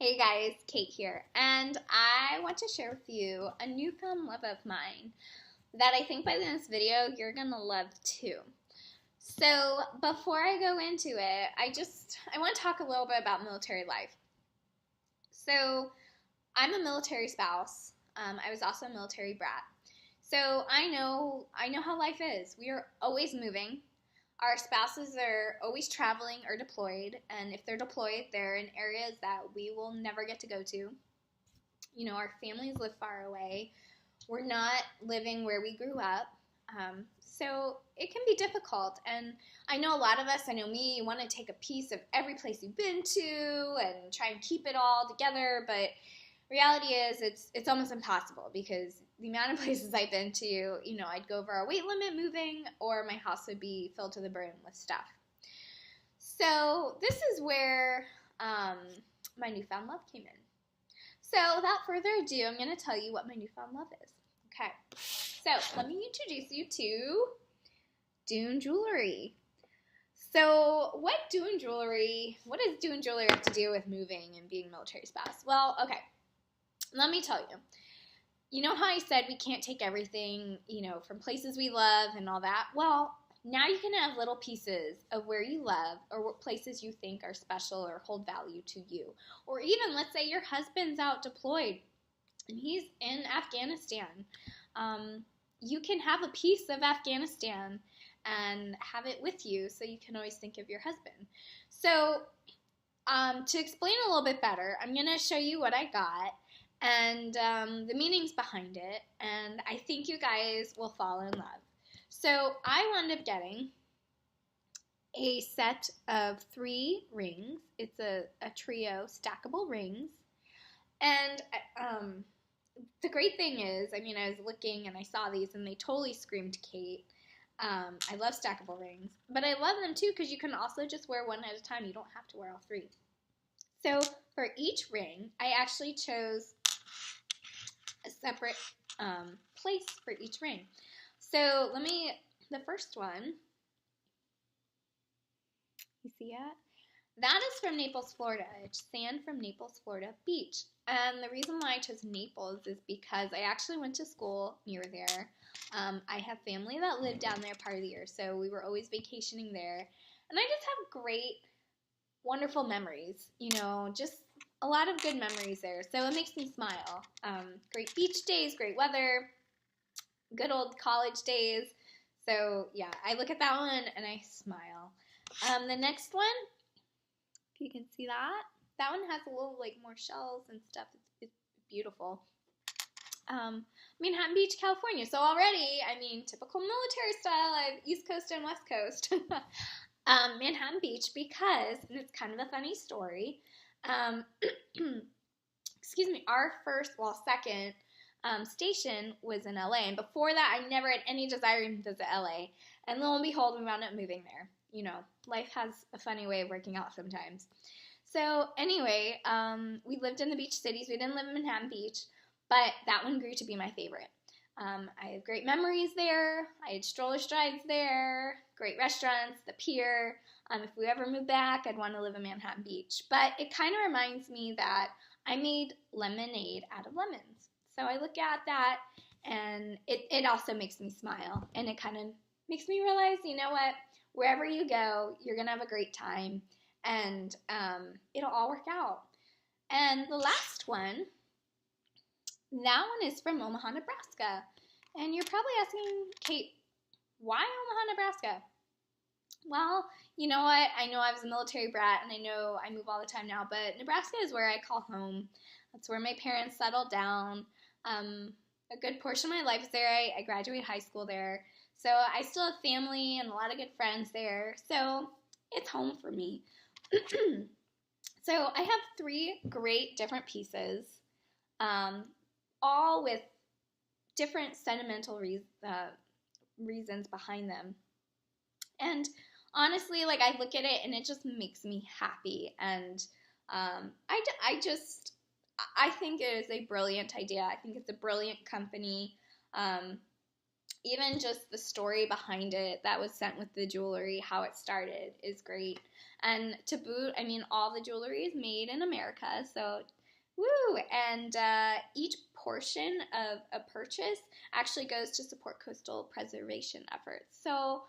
Hey guys, Kate here, and I want to share with you a newfound love of mine that I think by the end of this video you're gonna love too. So before I go into it, I want to talk a little bit about military life. So I'm a military spouse. I was also a military brat. So I know how life is. We are always moving. Our spouses are always traveling or deployed, and if they're deployed, they're in areas that we will never get to go to. You know, our families live far away. We're not living where we grew up. So it can be difficult. And I know a lot of us, I know me, you want to take a piece of every place you've been to and try and keep it all together, but reality is it's almost impossible because the amount of places I've been to, you know, I'd go over our weight limit moving or my house would be filled to the brim with stuff. So this is where my newfound love came in. So without further ado, I'm going to tell you what my newfound love is. Okay, so let me introduce you to Dune jewelry. So what does Dune jewelry have to do with moving and being a military spouse? Well, okay, let me tell you. You know how I said we can't take everything, you know, from places we love and all that? Well, now you can have little pieces of where you love or places you think are special or hold value to you. Or even, let's say your husband's out deployed and he's in Afghanistan. You can have a piece of Afghanistan and have it with you so you can always think of your husband. So to explain a little bit better, I'm going to show you what I got and the meanings behind it, and I think you guys will fall in love. So I wound up getting a set of 3 rings. It's a trio stackable rings, and the great thing is, I mean, I was looking and I saw these and they totally screamed Kate. I love stackable rings, but I love them too because you can also just wear one at a time. You don't have to wear all 3. So for each ring, I actually chose a separate place for each ring. So the first one, you see it? That is from Naples, Florida. It's sand from Naples, Florida beach. And the reason why I chose Naples is because I actually went to school near there. I have family that lived down there part of the year, so we were always vacationing there. And I just have great, wonderful memories, you know, just a lot of good memories there. So it makes me smile. Great beach days, great weather, good old college days. So yeah, I look at that one and I smile. The next one, if you can see that one has a little like more shells and stuff. It's beautiful. Manhattan Beach, California. So already, I mean, typical military style. I have East Coast and West Coast. Manhattan Beach because, and it's kind of a funny story. Excuse me. Our second station was in LA, and before that, I never had any desire to visit LA. And lo and behold, we wound up moving there. You know, life has a funny way of working out sometimes. So anyway, we lived in the beach cities. We didn't live in Manhattan Beach, but that one grew to be my favorite. I have great memories there. I had stroller strides there, great restaurants, the pier. If we ever move back, I'd want to live in Manhattan Beach. But it kind of reminds me that I made lemonade out of lemons. So I look at that, and it also makes me smile. And it kind of makes me realize, you know what? Wherever you go, you're going to have a great time. And it'll all work out. And the last one, that one is from Omaha, Nebraska. And you're probably asking, Kate, why Omaha, Nebraska? Well, you know what? I know I was a military brat, and I know I move all the time now, but Nebraska is where I call home. That's where my parents settled down. A good portion of my life is there. I graduated high school there. So I still have family and a lot of good friends there. So it's home for me. So I have 3 great different pieces, all with different sentimental reasons behind them. And honestly, like, I look at it and it just makes me happy. And I think it is a brilliant idea. I think it's a brilliant company. even just the story behind it that was sent with the jewelry, how it started, is great. And to boot, I mean, all the jewelry is made in America, so woo! And each portion of a purchase actually goes to support coastal preservation efforts. So,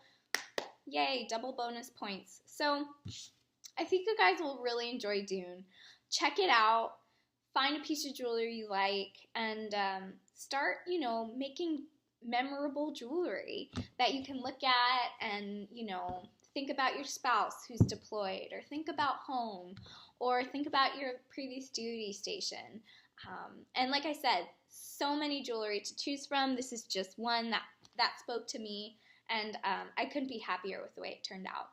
yay, double bonus points. So, I think you guys will really enjoy Dune. Check it out. Find a piece of jewelry you like and start, making memorable jewelry that you can look at and, think about your spouse who's deployed, or think about home, or think about your previous duty station. And like I said, so many jewelry to choose from. This is just one that spoke to me, and I couldn't be happier with the way it turned out.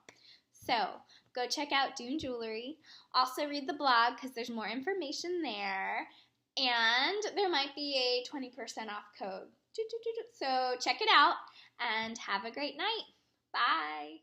So go check out Dune Jewelry. Also read the blog because there's more information there. And there might be a 20% off code. So check it out and have a great night. Bye.